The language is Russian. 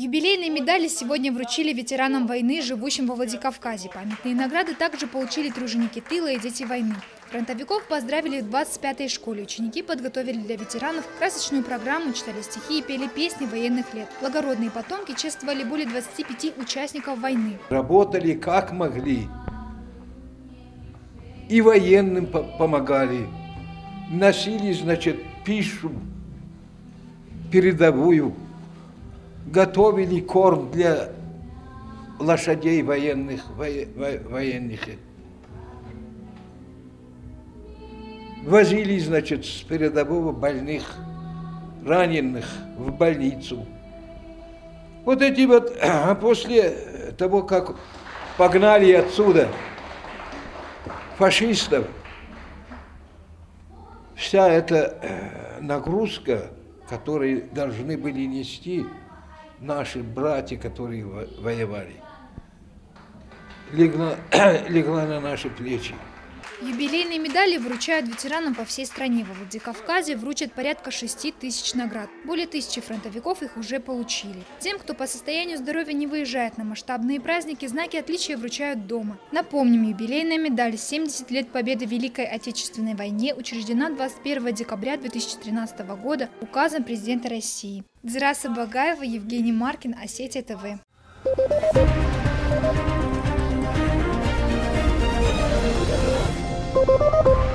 Юбилейные медали сегодня вручили ветеранам войны, живущим во Владикавказе. Памятные награды также получили труженики тыла и дети войны. Фронтовиков поздравили в 25-й школе. Ученики подготовили для ветеранов красочную программу, читали стихи и пели песни военных лет. Благородные потомки чествовали более 25 участников войны. Работали как могли. И военным помогали. Носили, пищу передовую. Готовили корм для лошадей военных. Возили, с передового больных, раненых в больницу. А после того, как погнали отсюда фашистов, вся эта нагрузка, которую должны были нести наши братья, которые воевали, легла на наши плечи. Юбилейные медали вручают ветеранам по всей стране. Во Владикавказе вручат порядка 6000 наград. Более 1000 фронтовиков их уже получили. Тем, кто по состоянию здоровья не выезжает на масштабные праздники, знаки отличия вручают дома. Напомним, юбилейная медаль «70 лет победы в Великой Отечественной войне» учреждена 21 декабря 2013 года указом президента России. Дзираса Багаева, Евгений Маркин, Осетия ТВ. Thank you.